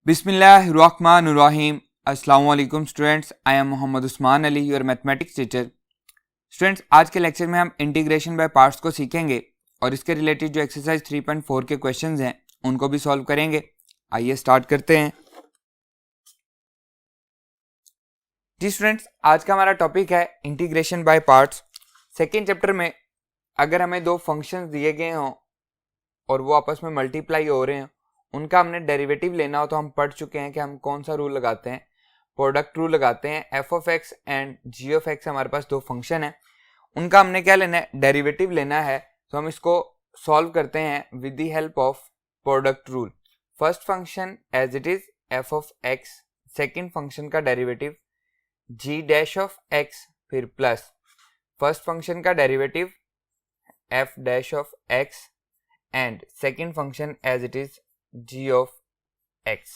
बिस्मिल्लाहिर्रहमानिर्रहीम। अस्सलाम वालेकुम students, I am Mohammad Usman Ali, your mathematics teacher. Students, आज के लेक्चर में हम इंटीग्रेशन बाय पार्ट्स को सीखेंगे और इसके रिलेटेड जो एक्सरसाइज 3.4 के क्वेश्चंस हैं उनको भी सॉल्व करेंगे। आइए स्टार्ट करते हैं। जी स्टूडेंट्स, आज का हमारा टॉपिक है integration by parts. Second chapter में अगर हमें दो फंक्शंस दिए गए हों और वो आपस में मल्टीप्लाई हो रहे हैं, उनका हमने डेरिवेटिव लेना हो तो हम पढ़ चुके हैं कि हम कौन सा रूल लगाते हैं, प्रोडक्ट रूल लगाते हैं। F of x and g of x हमारे पास दो फंक्शन है, उनका हमने क्या लेना है, डेरिवेटिव लेना है। तो हम इसको सॉल्व करते हैं with the help of product rule. First function as it is f of x, second function का derivative g dash of x, फिर प्लस फर्स्ट फंक्शन का derivative f dash of x and second function as it is g of x।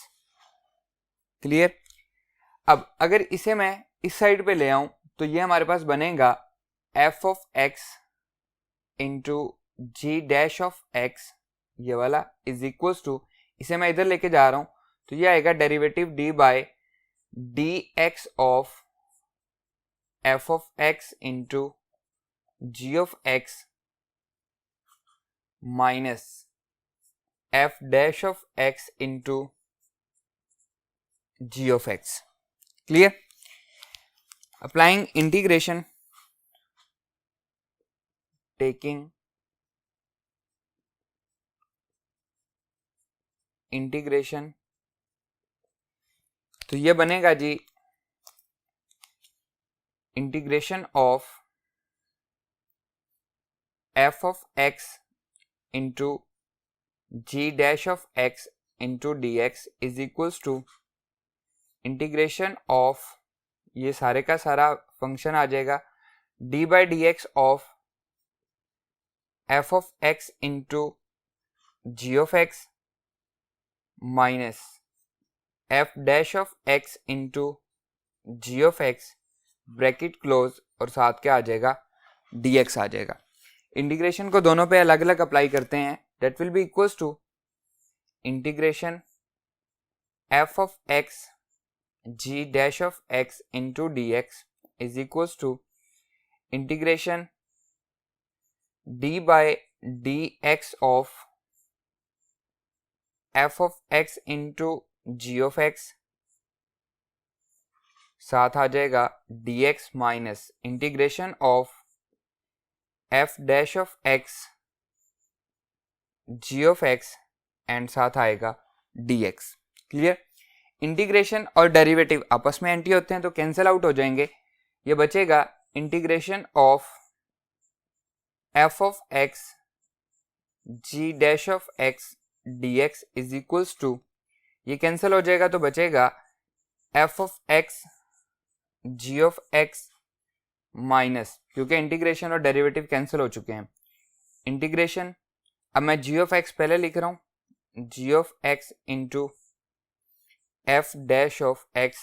Clear. अब अगर इसे मैं इस side पे ले आऊं तो ये हमारे पास बनेगा f of x into g dash of x, ये वाला इज इक्वल्स टू, इसे मैं इधर लेके जा रहा हूं तो ये आएगा derivative d by d x of f of x into g of x minus f dash of x into g of x. Clear? Applying integration, taking integration, तो ये बनेगा g integration of f of x into g dash of x into dx is equals to integration of, ये सारे का सारा function आ जाएगा, d by d x of f of x into g of x minus f dash of x into g of x, bracket close, और साथ क्या आ जाएगा, dx आ जाएगा। इंटीग्रेशन को दोनों पे अलग अलग अप्लाई करते हैं। That will be equals to integration f of x g dash of x into dx is equals to integration d by dx of f of x into g of x, साथ आ जाएगा dx minus integration of f dash of x g of x and साथ आएगा dx। Clear. Integration और derivative आपस में anti होते हैं तो कैंसिल आउट हो जाएंगे। ये बचेगा integration of f of x g dash of x dx is equals to, ये कैंसिल हो जाएगा तो बचेगा f of x g of x minus, क्योंकि इंटीग्रेशन और डेरिवेटिव कैंसिल हो चुके हैं, इंटीग्रेशन, अब मैं g ऑफ x पहले लिख रहा हूं, g of x into f dash of x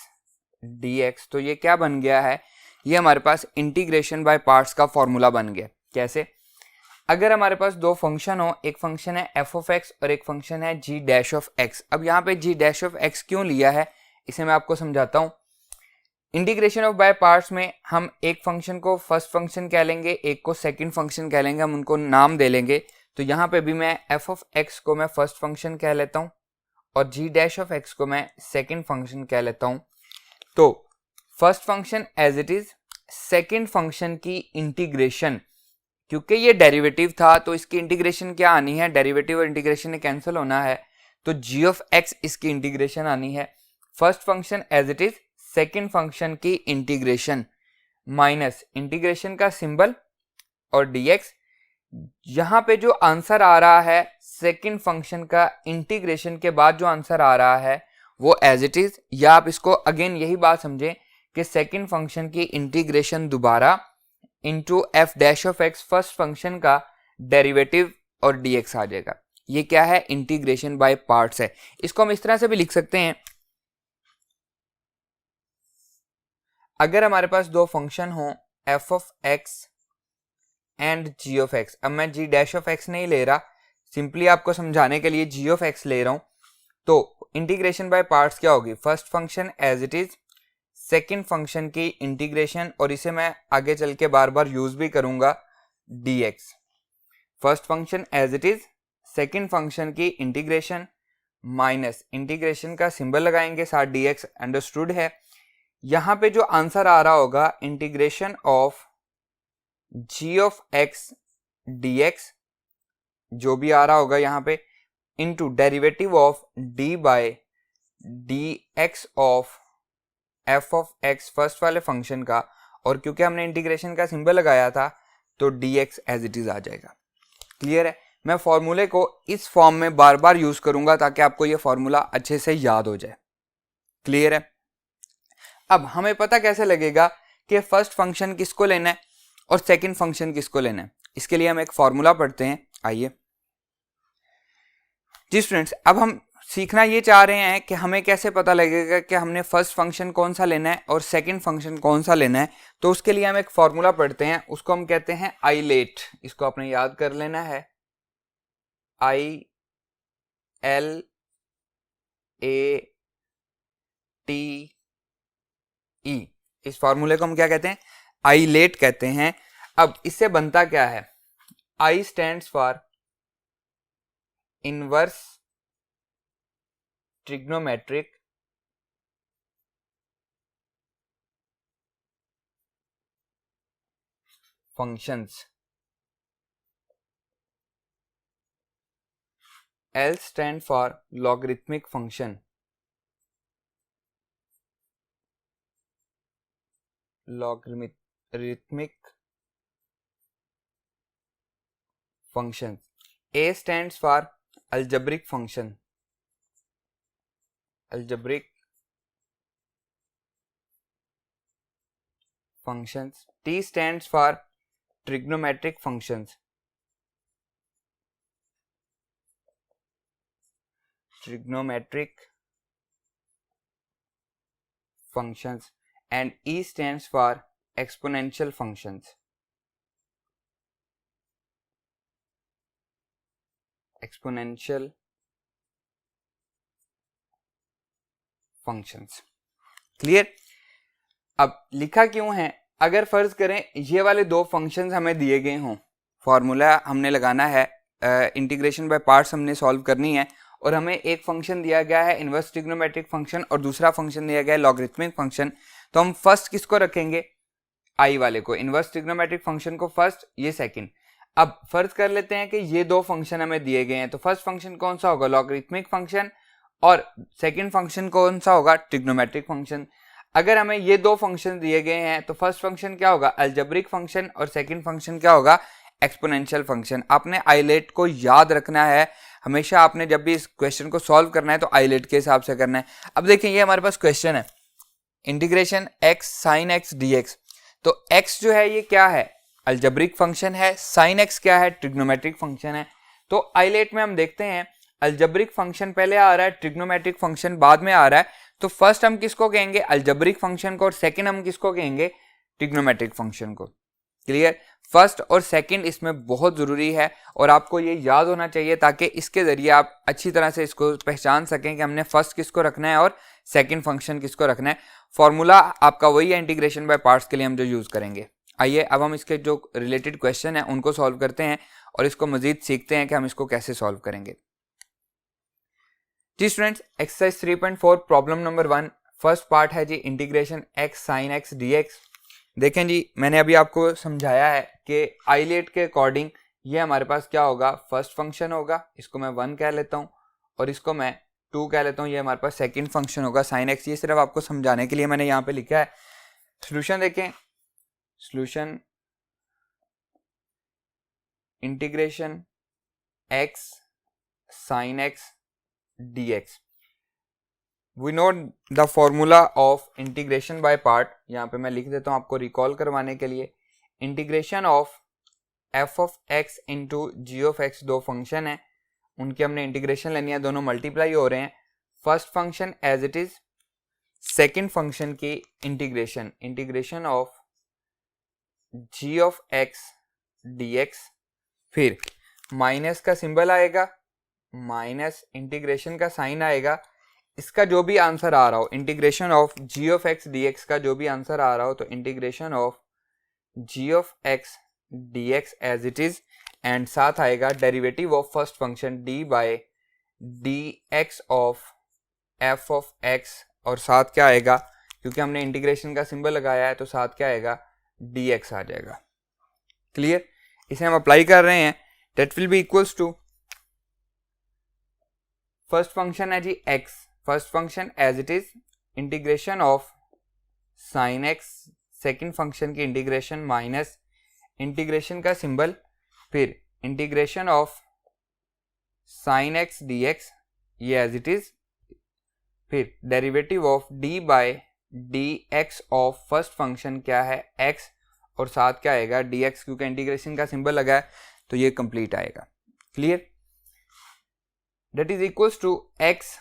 dx, तो ये क्या बन गया है, ये हमारे पास इंटीग्रेशन बाय पार्ट्स का फॉर्मूला बन गया। कैसे, अगर हमारे पास दो फंक्शन हो, एक फंक्शन है f ऑफ x और एक फंक्शन है g डैश ऑफ x। अब यहाँ पे g डैश ऑफ x क्यों लिया है, इसे मैं आपको समझाता हूँ। इंटीग्रेशन ऑफ बाय पार्ट्स में हम एक फंक्शन को फर्स्ट फंक्शन कह लेंगे, एक को सेकंड फंक्शन कह लेंगे, हम उनको नाम दे लेंगे। तो यहाँ पे भी मैं f ऑफ x को मैं फर्स्ट फंक्शन कह लेता हूँ और g डैश ऑफ x को मैं सेकंड फंक्शन कह लेता हूँ। तो first function as it is, second function की इंटीग्रेशन, क्योंकि ये डेरिवेटिव था तो इसकी इंटीग्रेशन क्या आनी है, डेरिवेटिव और इंटीग्रेशन कैंसिल होना है, तो g ऑफ x इसकी इंटीग्रेशन आनी है। First function as it is, second function की इंटीग्रेशन माइनस इंटीग्रेशन का सिंबल और dx। यहाँ पे जो आंसर आ रहा है सेकंड फंक्शन का इंटीग्रेशन के बाद जो आंसर आ रहा है वो एज इट इज, या आप इसको अगेन यही बात समझें कि सेकंड फंक्शन की इंटीग्रेशन दोबारा into F dash of x, first function का डेरिवेटिव और dx आ जाएगा। ये क्या है, इंटीग्रेशन बाय पार्ट्स है। इसको हम इस तरह से भी लिख सकते हैं, अगर हमारे पास दो फंक्शन हो f of x and g of x, अब मैं g डैश ऑफ x नहीं ले रहा, सिंपली आपको समझाने के लिए g ऑफ x ले रहा हूं, तो इंटीग्रेशन बाय पार्ट्स क्या होगी, first function as it is, second function की इंटीग्रेशन, और इसे मैं आगे चल के बार बार यूज भी करूंगा, dx, first function as it is, second function की इंटीग्रेशन माइनस इंटीग्रेशन का सिंबल लगाएंगे साथ dx, अंडरस्टूड है। यहां पे जो आंसर आ रहा होगा integration of g of x dx, जो भी आ रहा होगा यहाँ पे, into derivative of d by dx of f of x first वाले फंक्शन का, और क्योंकि हमने इंटीग्रेशन का सिंबल लगाया था तो dx एज इट इज आ जाएगा। क्लियर है? मैं फॉर्मूले को इस फॉर्म में बार बार यूज करूंगा ताकि आपको ये फॉर्मूला अच्छे से याद हो जाए। क्लियर है? अब हमें पता कैसे लगेगा कि फर्स्ट फंक्शन किसको लेना है और सेकंड फंक्शन किसको लेना है? इसके लिए हम एक फॉर्मूला पढ़ते हैं, आइए जी स्टूडेंट्स। अब हम सीखना ये चाह रहे हैं कि हमें कैसे पता लगेगा कि हमने फर्स्ट फंक्शन कौन सा लेना है और सेकंड फंक्शन कौन सा लेना है। तो उसके लिए हम एक फॉर्मूला पढ़ते हैं, उसको हम कहते हैं आइलेट। इसको आपने याद कर लेना है, ILAT। इस फॉर्मूले को हम क्या कहते हैं? आइलेट कहते हैं। अब इससे बनता क्या है? I stands for inverse trigonometric functions, L stand for logarithmic function, logarithmic functions, A stands for algebraic function, algebraic functions, T stands for trigonometric functions, trigonometric functions, and E stands for exponential functions, exponential functions। Clear? अब लिखा क्यों है? अगर फर्ज करें ये वाले दो फंक्शंस हमें दिए गए हों, फॉर्मूला हमने लगाना है, इंटीग्रेशन बाय पार्ट्स हमने सॉल्व करनी है, और हमें एक फंक्शन दिया गया है इनवर्स ट्रिग्नोमेट्रिक फंक्शन और दूसरा फंक्शन दिया गया है लॉगरिथमिक फंक्शन, तो हम फर्स्ट किसको रखेंगे? आई वाले को, इनवर्स ट्रिग्नोमेट्रिक फंक्शन को फर्स्ट, ये सेकंड। अब फर्ज कर लेते हैं कि ये दो फंक्शन हमें दिए गए हैं, तो फर्स्ट फंक्शन कौन सा होगा? लॉगरिथमिक फंक्शन, और सेकंड फंक्शन कौन सा होगा? Trigonometric function. अगर हमें ये दो फंक्शन दिए गए हैं तो फर्स्ट फंक्शन क्या होगा? अलजेब्रिक फंक्शन, और सेकंड फंक्शन क्या होगा? Exponential function. आपने आइलेट को याद रखना है हमेशा, आपने जब भी इस क्वेश्चन को सॉल्व करना है तो आइलेट के हिसाब से करना है। अब देखिए ये हमारे पास क्वेश्चन है, integration x sin x dx, तो x जो है ये क्या है? अलजेब्रिक फंक्शन है, sin x क्या है? ट्रिग्नोमेट्रिक फंक्शन है। तो आइलेट में हम देखते हैं अलजेब्रिक फंक्शन पहले आ रहा है, ट्रिग्नोमेट्रिक फंक्शन बाद में आ रहा है, तो फर्स्ट हम किसको कहेंगे? अलजेब्रिक फंक्शन को, और सेकंड हम किसको कहेंगे? ट्रिग्नोमेट्रिक फंक्शन को। क्लियर? फर्स्ट और सेकंड इसमें बहुत जरूरी है और आपको ये याद होना चाहिए ताकि इसके जरिए आप अच्छी तरह से इसको पहचान सकें कि हमने फर्स्ट किसको रखना है और सेकंड फंक्शन किसको रखना है। फॉर्मूला आपका वही है इंटीग्रेशन बाय पार्ट्स के लिए हम जो यूज करेंगे। आइए अब हम इसके जो रिलेटेड क्वेश्चन है उनको सॉल्व करते हैं और इसको मजीद सीखते हैं कि हम इसको कैसे सॉल्व करेंगे। जी students, exercise 3.4 problem number 1, first part है जी integration x sin x dx। देखें जी, मैंने अभी आपको समझाया है कि आइलेट के अकॉर्डिंग ये हमारे पास क्या होगा? फर्स्ट फंक्शन होगा, इसको मैं 1 कह लेता हूँ, और इसको मैं 2 कह लेता हूँ, ये हमारे पास सेकंड फंक्शन होगा sin x। ये सिर्फ आपको समझाने के लिए मैंने यहाँ पे लिखा है। सोल्यूशन देखें, solution integration x sin x dx, we know the formula of integration by part। यहाँ पे मैं लिख देता हूँ आपको रिकॉल करवाने के लिए। Integration of f of x into g of x, दो फंक्शन है, उनकी हमने इंटीग्रेशन लेनी है, दोनों मल्टीप्लाई हो रहे हैं। First function as it is, second function की integration, integration of g of x dx, फिर माइनस का सिंबल आएगा, माइनस इंटीग्रेशन का साइन आएगा, इसका जो भी आंसर आ रहा हो, integration of g of x d x का जो भी आंसर आ रहा हो, तो integration of g of x d x as it is, and साथ आएगा derivative of first function d by d x of F of x, और साथ क्या आएगा, क्योंकि हमने इंटीग्रेशन का सिंबल लगाया है तो साथ क्या आएगा, डी एक्स आ जाएगा। क्लियर, इसे हम अप्लाई कर रहे हैं। That will be equals to, first function है जी x, first function as it is, integration of sine x, second function की इंटीग्रेशन माइनस इंटीग्रेशन का सिंबल, फिर integration of sine x d x, ये एज इट इज, फिर derivative of d by d x of first function क्या है x, और साथ क्या आएगा डी एक्स, क्योंकि इंटीग्रेशन का सिंबल लगा है तो ये कंप्लीट आएगा। Clear, that is equals to x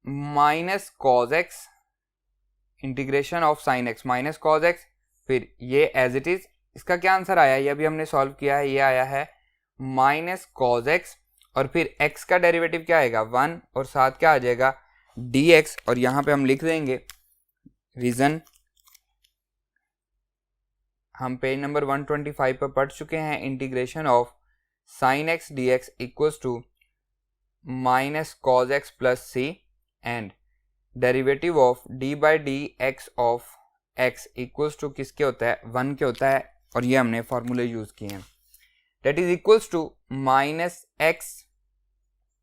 minus cos x, integration of sine x minus cos x, फिर ये एज इट इज, इसका क्या आंसर आया, ये अभी हमने सॉल्व किया है, ये आया है माइनस कॉज एक्स, और फिर x का डेरिवेटिव क्या आएगा 1, और साथ क्या आ जाएगा dx, और यहाँ पे हम लिख देंगे रीजन, हम पेज नंबर 125 पर पढ़ चुके हैं, integration of sine x d x equals to minus cos x plus c, and derivative of d by d x of x equals to किसके होता है, 1 के होता है, और ये हमने फॉर्मूले यूज किए हैं। That is equals to minus x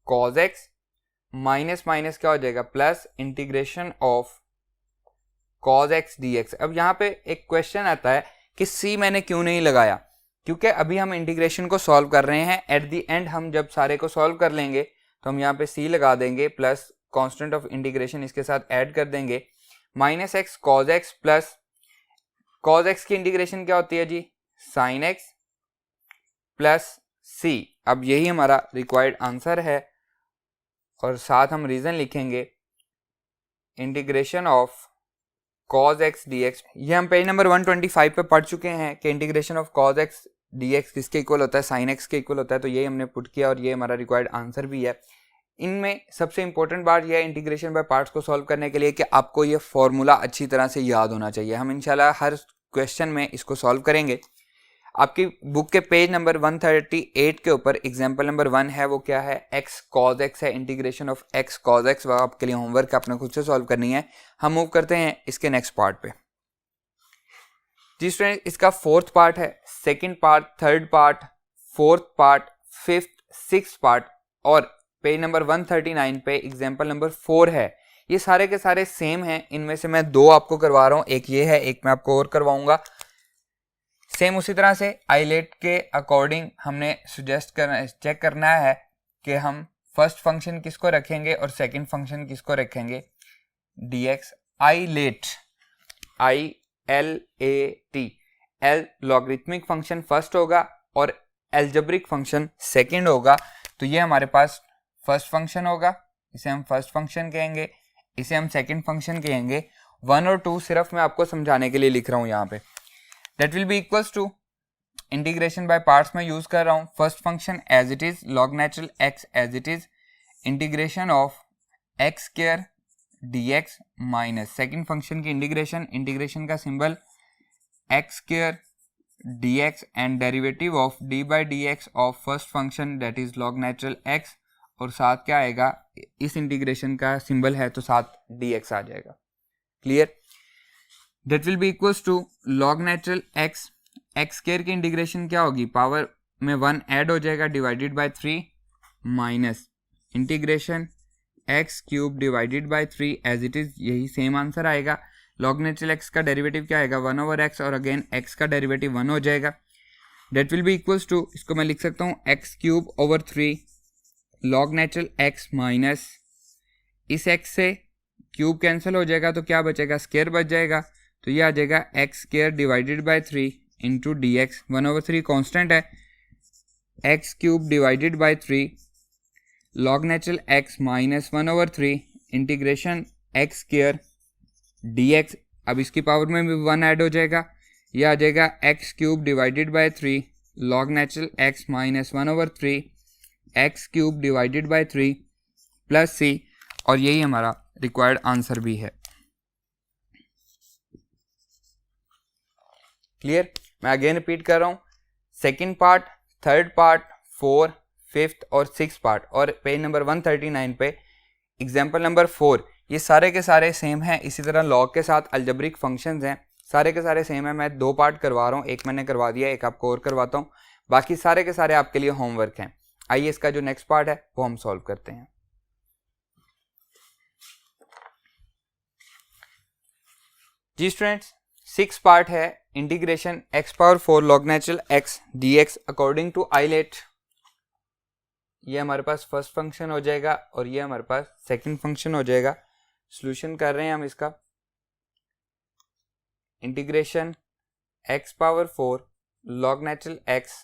cos x, minus minus क्या हो जाएगा plus integration of cos x d x. अब यहाँ पे एक क्वेश्चन आता है कि सी मैंने क्यों नहीं लगाया, क्योंकि अभी हम इंटीग्रेशन को सॉल्व कर रहे हैं, एट द एंड हम जब सारे को सॉल्व कर लेंगे तो हम यहाँ पे सी लगा देंगे, प्लस कांस्टेंट ऑफ इंटीग्रेशन इसके साथ ऐड कर देंगे, minus x cos x plus cos x की इंटीग्रेशन क्या होती है जी साइन एक्स प्लस सी। अब यही हमारा रिक्वायर्ड आंसर है, और साथ हम रीजन लिखेंगे integration of cos x dx, ये हम पेज नंबर 125 पे पढ़ चुके हैं कि integration of cos x dx किसके इक्वल होता है, sin x के इक्वल होता है, तो ये हमने पुट किया और ये हमारा रिक्वायर्ड आंसर भी है। इनमें सबसे इंपॉर्टेंट बात यह है इंटीग्रेशन बाय पार्ट्स को सॉल्व करने के लिए कि आपको ये फॉर्मूला अच्छी तरह से याद होना चाहिए। हम इंशाल्लाह हर क्वेश्चन में इसको सॉल्व करेंगे। आपकी बुक के पेज नंबर 138 के ऊपर एग्जाम्पल नंबर 1 है, वो क्या है x cos x है, integration of x cos x, वह आपके लिए होमवर्क आपने खुद से सॉल्व करनी है। हम मूव करते हैं इसके नेक्स्ट पार्ट पे। जी स्टूडेंट, इसका फोर्थ पार्ट है, second part, third part, fourth part, fifth, sixth part, और पेज नंबर 139 पे एग्जाम्पल नंबर 4 है। ये सारे के सारे सेम हैं, इनमें से मैं 2 आपको करवा रहा हूँ, एक ये है, एक मैं आपको और करवाऊंगा। सेम उसी तरह से आईलेट के अकॉर्डिंग हमने चेक करना है कि हम फर्स्ट फंक्शन किसको रखेंगे और सेकंड फंक्शन किसको रखेंगे, dx eyelet ILAT, L logarithmic function first होगा और एल्जेब्रिक फंक्शन सेकंड होगा। तो ये हमारे पास फर्स्ट फंक्शन होगा, इसे हम फर्स्ट फंक्शन कहेंगे, इसे हम सेकंड फंक्शन कहेंगे। 1 और 2 सिर्फ मैं आपको समझाने के लिए लिख रहा हूँ यहाँ पे। That will be equals to integration by parts में यूज कर रहा हूँ, first function as it is, log natural x as it is, integration of x square dx minus second function की इंटीग्रेशन का symbol x square dx and derivative of d by d x of first function that is log natural x, और साथ क्या आएगा, इस integration का symbol है तो साथ dx आ जाएगा। Clear, that will be equals to log natural x, x square की इंटीग्रेशन क्या होगी, पावर में 1 ऐड हो जाएगा divided by 3 minus integration x cube divided by 3 as it is, यही सेम आंसर आएगा। लॉग नेचुरल एक्स का डेरिवेटिव क्या आएगा 1 ओवर एक्स, और अगेन एक्स का डेरिवेटिव 1 हो जाएगा। That will be equals to, इसको मैं लिख सकता हूँ x cube over 3 log natural x minus इस एक्स से क्यूब कैंसिल हो जाएगा तो क्या बचेगा, स्क्वायर बच जाएगा, तो ये आ जाएगा x square divided by 3 into d x, 1 over 3 constant है, x cube divided by 3 log natural x minus 1 over 3 integration x square dx, अब इसकी पावर में भी 1 ऐड हो जाएगा, यह आ जाएगा x cube divided by 3 log natural x minus 1 over 3 x cube divided by 3 plus c. और यही हमारा रिक्वायर्ड आंसर भी है। क्लियर? मैं अगेन रिपीट कर रहा हूँ, second part, third part, 4, 5th और 6th पार्ट, और पेज नंबर 139 पे एग्जाम्पल नंबर 4, ये सारे के सारे सेम हैं। इसी तरह लॉग के साथ अलजेब्रिक फंक्शंस हैं, सारे के सारे सेम है। मैं 2 पार्ट करवा रहा हूँ, एक मैंने करवा दिया, एक आपको और करवाता हूँ, बाकी सारे के सारे आपके लिए होमवर्क हैं। आइए इसका जो नेक्स्ट पार्ट है वो हम सॉल्व करते हैं। जी स्टूडेंट्स, 6 पार्ट है, integration x⁴ log natural x dx according to ILATE. ये हमारे पास फर्स्ट फंक्शन हो जाएगा और ये हमारे पास सेकंड फंक्शन हो जाएगा। सॉल्यूशन कर रहे हैं हम इसका। Integration x⁴ log natural x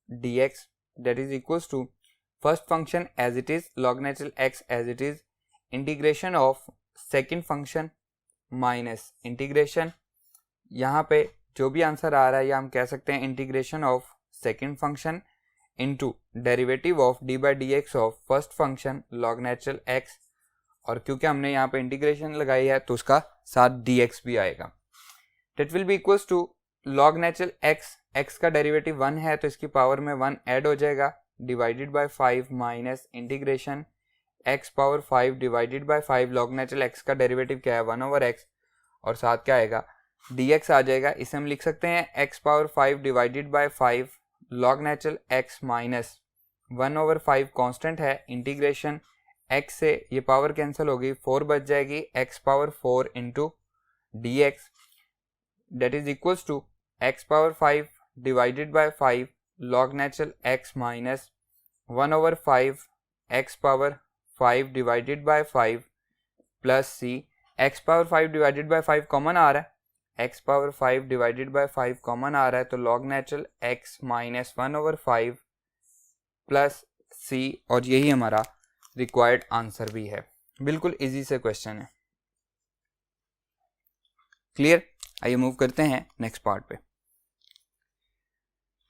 dx that is equals to first function as it is, log natural x as it is, integration of second function minus integration, यहाँ पे जो भी आंसर आ रहा है या हम कह सकते हैं integration of second function into derivative of d by d x of first function log natural x, और क्योंकि हमने यहाँ पे इंटीग्रेशन लगाई है तो उसका साथ डी एक्स भी आएगा। That will be equals to log natural x, x का डेरिवेटिव 1 है तो इसकी पावर में 1 ऐड हो जाएगा, divided by 5 minus integration x⁴ divided by 5, log natural x का डेरिवेटिव क्या है 1/x, और साथ क्या आएगा dx आ जाएगा। इसे हम लिख सकते हैं x⁴ divided by 5 log natural x minus 1/5 constant है, इंटीग्रेशन x से ये पावर कैंसिल होगी, 4 बच जाएगी, x⁴ into d x that is equals to x⁴ divided by 5 log natural x minus 1/5 x⁴ divided by 5 plus c, x⁴ divided by 5 common आ रहा है, x⁴ divided by 5 common आ रहा है तो log natural x minus 1/5 plus c, और यही हमारा रिक्वायर्ड आंसर भी है। बिल्कुल इजी से क्वेश्चन है। क्लियर? आइए मूव करते हैं नेक्स्ट पार्ट पे।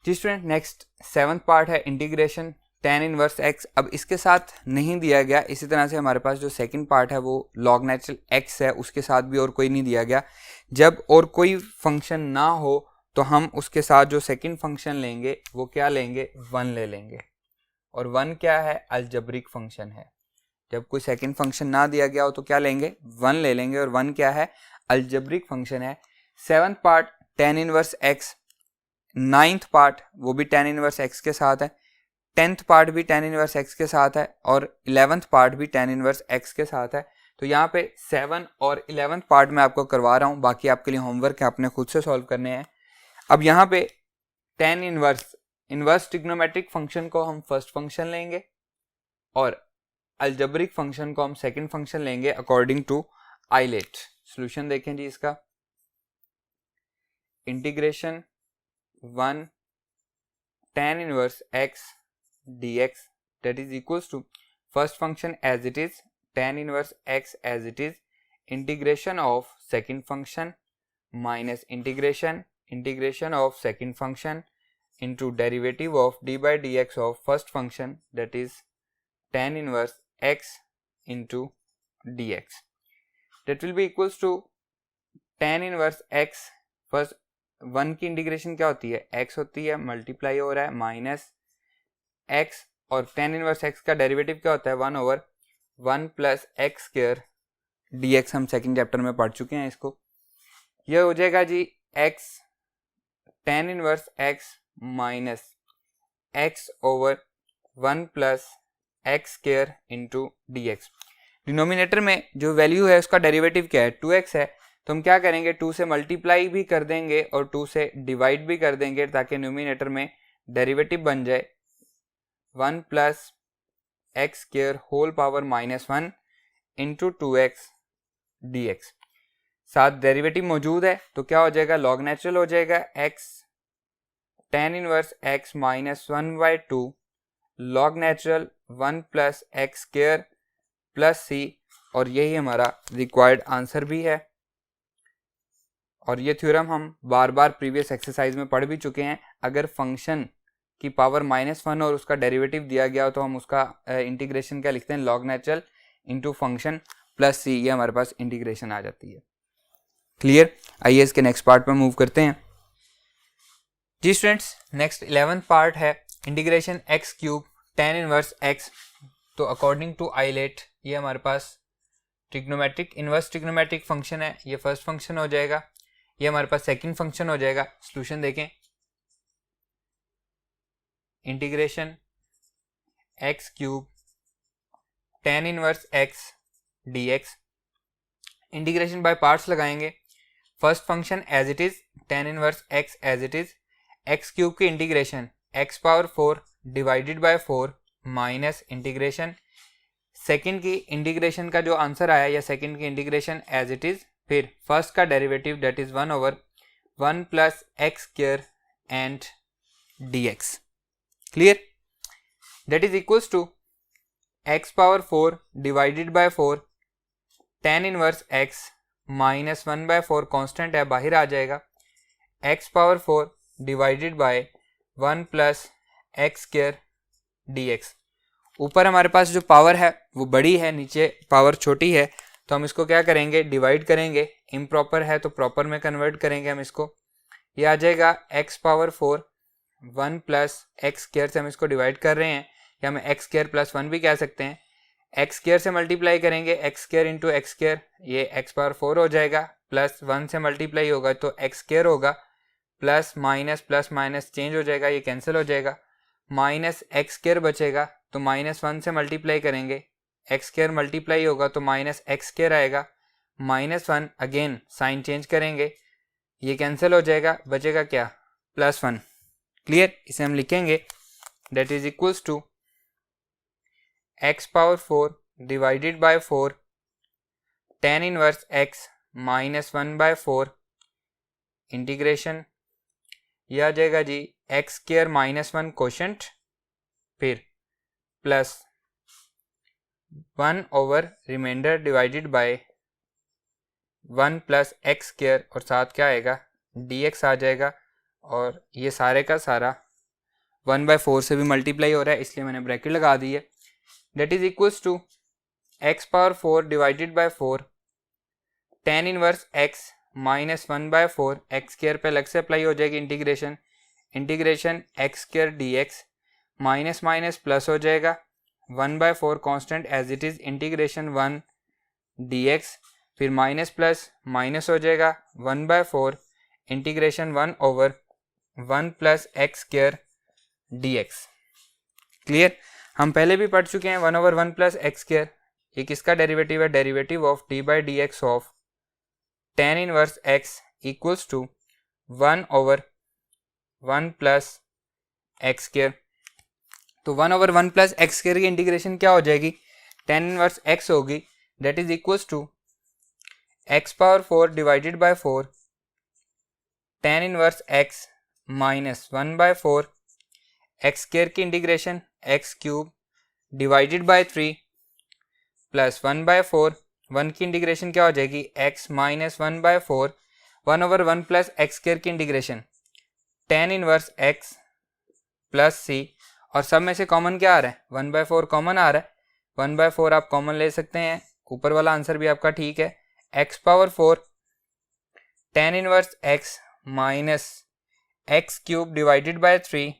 जी स्टूडेंट, नेक्स्ट 7th पार्ट है इंटीग्रेशन tan इनवर्स x। अब इसके साथ नहीं दिया गया, इसी तरह से हमारे पास जो सेकंड पार्ट है वो log नेचुरल x है, उसके साथ भी और कोई नहीं दिया गया। जब और कोई फंक्शन ना हो तो हम उसके साथ जो सेकंड फंक्शन लेंगे वो क्या लेंगे, 1 ले लेंगे, और 1 क्या है, अलजेब्रिक फंक्शन है। जब कोई सेकंड फंक्शन ना दिया गया हो तो क्या लेंगे, 1 ले लेंगे, और 1 क्या है, अलजेब्रिक फंक्शन है। 7th part tan inverse x, 9th part वो भी tan इनवर्स x के साथ है, 10th पार्ट भी tan इनवर्स x के साथ है, और 11th पार्ट भी tan इनवर्स x के साथ है। तो यहाँ पे 7 और 11th पार्ट में आपको करवा रहा हूँ, बाकी आपके लिए होमवर्क है, आपने खुद से सॉल्व करने हैं। अब यहाँ पे tan इनवर्स ट्रिग्नोमेट्रिक फंक्शन को हम फर्स्ट फंक्शन लेंगे और अलजेब्रिक फंक्शन को हम सेकंड फंक्शन लेंगे अकॉर्डिंग टू आइलेट। सॉल्यूशन देखें जी इसका। Integration 1 tan inverse x dx that is equals to first function as it is, tan inverse x as it is, integration of second function minus integration of second function into derivative of d by dx of first function, that is tan inverse x into dx, that will be equals to tan inverse x, first 1 की integration क्या होती है, x होती है, multiply हो रहा है, minus x, और tan इनवर्स x का डेरिवेटिव क्या होता है, 1/1 प्लस एक्स स्क्वायर dx, हम सेकंड चैप्टर में पढ़ चुके हैं इसको। यह हो जाएगा जी x tan inverse x minus x/1 plus x square into dx। Denominator में जो वैल्यू है उसका डेरिवेटिव क्या है, 2x है, तो हम क्या करेंगे, 2 से मल्टीप्लाई भी कर देंगे और 2 से डिवाइड भी कर देंगे ताकि न्यूमिनेटर में डेरिवेटिव बन जाए 1 plus x square whole power -1 into 2x dx। साथ डेरिवेटिव मौजूद है तो क्या हो जाएगा, लॉग नेचुरल हो जाएगा x tan inverse x minus 1/2 log natural 1 plus x square plus c, और यही हमारा रिक्वायर्ड आंसर भी है। और ये थ्योरम हम बार बार प्रीवियस एक्सरसाइज में पढ़ भी चुके हैं। अगर फंक्शन की पावर -1 और उसका डेरिवेटिव दिया गया हो तो हम उसका इंटीग्रेशन क्या लिखते हैं, log natural into function plus c, ये हमारे पास इंटीग्रेशन आ जाती है। क्लियर? आइए इसके नेक्स्ट पार्ट पर मूव करते हैं। जी स्टूडेंट्स, नेक्स्ट 11th पार्ट है integration x cube tan inverse x. तो अकॉर्डिंग टू आइलेट ये हमारे पास ट्रिग्नोमेट्रिक इनवर्स ट्रिग्नोमेट्रिक फंक्शन है, ये फर्स्ट फंक्शन हो जाएगा, ये हमारे पास सेकंड फंक्शन हो जाएगा। सॉल्यूशन देखें, integration x cube tan inverse x dx। Integration by parts लगाएंगे। First function as it is tan inverse x as it is, x cube की integration x power 4 divided by 4 minus integration second की integration का जो answer आया या second की integration as it is, फिर first का derivative that is 1 over 1 plus x square and dx। Clear? That is equals to x power 4 divided by 4 tan inverse x minus 1 by 4 constant है, बाहर आ जाएगा, x power 4 divided by 1 plus x square dx। ऊपर हमारे पास जो power है वो बड़ी है, नीचे पावर छोटी है, तो हम इसको क्या करेंगे, डिवाइड करेंगे। इम्प्रॉपर है तो प्रॉपर में कन्वर्ट करेंगे हम इसको। ये आ जाएगा x power 4 1 plus x square से हम इसको डिवाइड कर रहे हैं, या हम एक्स स्क्वायर प्लस 1 भी कह सकते हैं। एक्स स्क्वायर से मल्टीप्लाई करेंगे, x square into x square, ये x पावर 4 हो जाएगा, प्लस 1 से मल्टीप्लाई होगा तो एक्स स्क्वायर होगा, प्लस माइनस चेंज हो जाएगा, ये कैंसिल हो जाएगा, माइनस एक्स स्क्वायर बचेगा, तो माइनस 1 से मल्टीप्लाई करेंगे, एक्स स्क्वायर मल्टीप्लाई होगा तो माइनस एक्स स्क्वायर आएगा, माइनस 1 अगेन साइन चेंज करेंगे, ये कैंसिल हो जाएगा, बचेगा क्या, प्लस 1। क्लियर? इसे हम लिखेंगे that is equals to x power 4 divided by 4 tan inverse x minus 1 by 4 integration, यह आ जाएगा जी एक्स स्क्वायर माइनस 1 कोशेंट, फिर plus 1 over remainder divided by 1 plus x square, और साथ क्या आएगा, dx आ जाएगा, और ये सारे का सारा 1 बाय 4 से भी मल्टीप्लाई हो रहा है, इसलिए मैंने ब्रैकेट लगा दी है। That is equals to x power 4 divided by 4 tan inverse x minus 1 by 4 x square पे अलग से अप्लाई हो जाएगी integration, integration x square dx, minus minus plus हो जाएगा, 1 by 4 constant as it is, integration 1 dx, फिर minus plus minus हो जाएगा, 1 by 4 integration 1 over 1 plus x square dx। Clear? हम पहले भी पढ़ चुके हैं 1 ओवर 1 प्लस एक्स स्क्वायर, ये किसका डेरिवेटिव है, derivative of d by d x of tan inverse x equals to 1 over 1 plus x square. तो 1 ओवर 1 प्लस एक्स स्क्वायर की इंटीग्रेशन क्या हो जाएगी, tan इनवर्स x होगी, that is equals to x power 4 divided by 4 tan inverse x minus 1 by 4 x square की integration x cube divided by 3 plus 1 by 4, 1 की integration क्या हो जाएगी, x minus 1 by 4, 1 over 1 plus x square की integration tan inverse x plus c, और सब में से कॉमन क्या आ रहा है, 1 बाय 4 कॉमन आ रहा है, 1 बाय 4 आप कॉमन ले सकते हैं, ऊपर वाला आंसर भी आपका ठीक है, x power 4 tan inverse x minus x cube divided by 3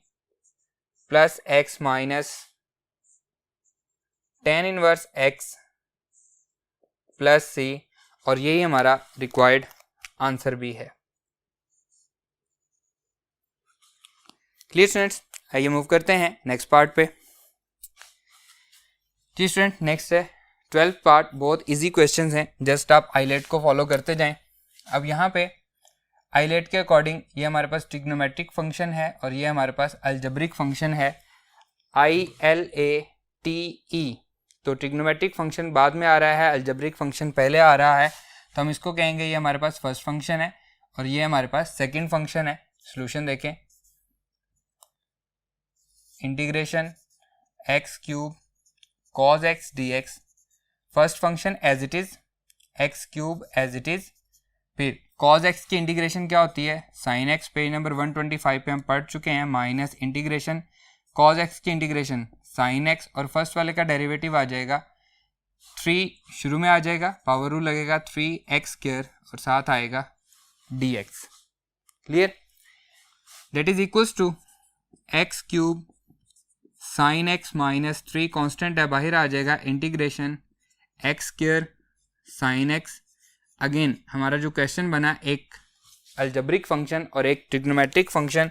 plus x minus tan inverse x plus c, और यही हमारा रिक्वायर्ड आंसर भी है। Clear students? आइए मूव करते हैं नेक्स्ट पार्ट पे। जी स्टूडेंट, नेक्स्ट है 12th पार्ट, बहुत इजी क्वेश्चंस हैं, जस्ट आप आइलेट को फॉलो करते जाएं। अब यहाँ पे आइलेट के अकॉर्डिंग ये हमारे पास ट्रिग्नोमेट्रिक फंक्शन है और ये हमारे पास अलजेब्रिक फंक्शन है, ILATE। तो ट्रिग्नोमेट्रिक फंक्शन बाद में आ रहा है, अलजेब्रिक फंक्शन पहले आ रहा है, तो हम इसको कहेंगे ये हमारे पास फर्स्ट फंक्शन है और ये हमारे पास सेकंड फंक्शन है। सॉल्यूशन देखें, integration x cube cos x dx, first function as it is, x cube as it is, फिर cos x की इंटीग्रेशन क्या होती है, sin x, पेज नंबर 125 पे हम पढ़ चुके हैं, माइनस इंटीग्रेशन cos x की इंटीग्रेशन sin x, और फर्स्ट वाले का डेरिवेटिव आ जाएगा 3 शुरू में आ जाएगा, पावर रूल लगेगा 3x² और साथ आएगा dx। Clear? That is equals to x³ sin x minus 3 constant है, बाहर आ जाएगा integration x² sin x। Again हमारा जो क्वेश्चन बना एक अलजेब्रिक फंक्शन और एक ट्रिग्नोमेट्रिक फंक्शन,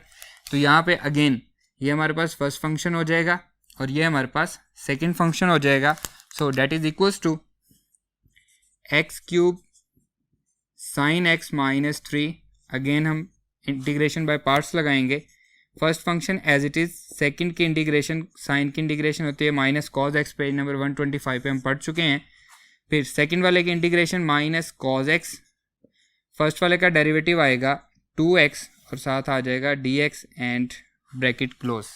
तो यहाँ पे अगेन ये हमारे पास फर्स्ट फंक्शन हो जाएगा और ये हमारे पास सेकंड फंक्शन हो जाएगा। So that is equals to x³ sin x minus 3। Again हम इंटीग्रेशन बाय पार्ट्स लगाएंगे। First function as it is, second की इंटीग्रेशन साइन की इंटीग्रेशन होती है minus cos x, page number 125 पे हम पढ़ चुके हैं। फिर सेकंड वाले की integration minus cos x, first वाले का डेरिवेटिव आएगा 2x और साथ आ जाएगा dx and bracket close.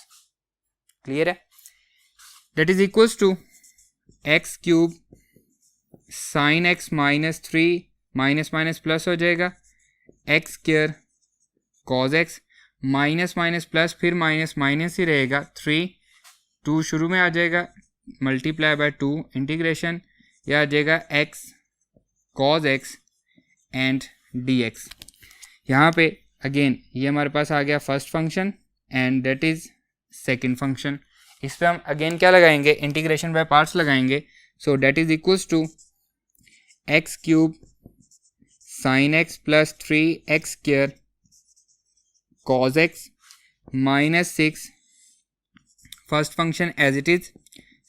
Clear है? That is equals to x³ sin x minus 3 minus minus plus हो जाएगा x² cos x minus minus plus, फिर माइनस माइनस ही रहेगा 3, 2 शुरू में आ जाएगा मल्टीप्लाई बाय 2 इंटीग्रेशन, यह आ जाएगा x cos x and dx। यहाँ पे अगेन ये हमारे पास आ गया first function and that is second function. इस पे हम अगेन क्या लगाएंगे, इंटीग्रेशन बाय पार्ट्स लगाएंगे। So that is equals to x³ sin x plus 3x² cos x minus 6, first function as it is,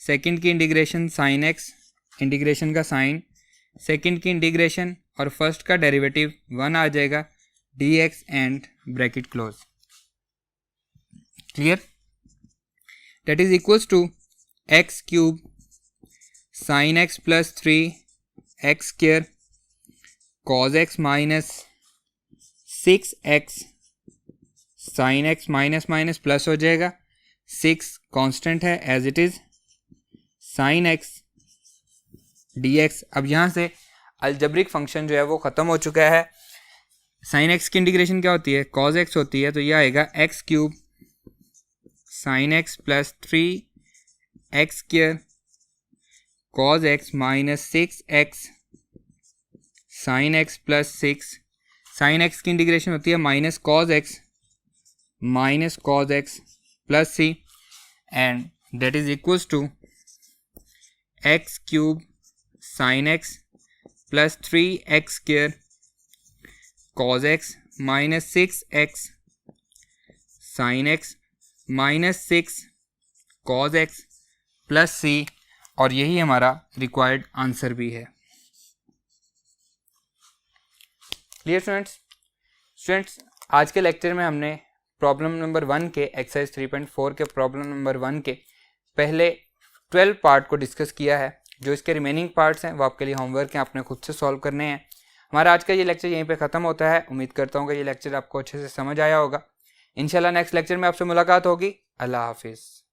second की इंटीग्रेशन sin x, इंटीग्रेशन का sine, second की integration और फर्स्ट का derivative 1 आ जाएगा dx and bracket close. Clear? That is equals to x³ sin x plus 3x² cos x minus 6x sin x minus minus plus हो जाएगा, 6 constant है as it is, sin x dx। अब यहाँ से algebraic function जो है वो ख़त्म हो चुका है। sin x की इंटीग्रेशन क्या होती है, cos x होती है, तो यह आएगा x³ sin x plus 3x² cos x minus 6x sin x plus 6, sin x की इंटीग्रेशन होती है minus cos x plus c and that is equals to x³ sin x plus 3x² cos x minus 6x sin x minus 6 cos x plus c, और यही हमारा required answer भी है। Clear students, आज के lecture में हमने problem number 1 के एक्सरसाइज 3.4 के प्रॉब्लम नंबर 1 के पहले 12 पार्ट को डिस्कस किया है। जो इसके रिमेनिंग पार्ट्स हैं वो आपके लिए होमवर्क हैं, आपने खुद से सॉल्व करने हैं। हमारा आज का ये लेक्चर यहीं पे ख़त्म होता है। उम्मीद करता हूँ कि ये लेक्चर आपको अच्छे से समझ आया होगा। इंशाल्लाह नेक्स्ट लेक्चर में आपसे मुलाकात होगी। अल्लाह हाफिज़।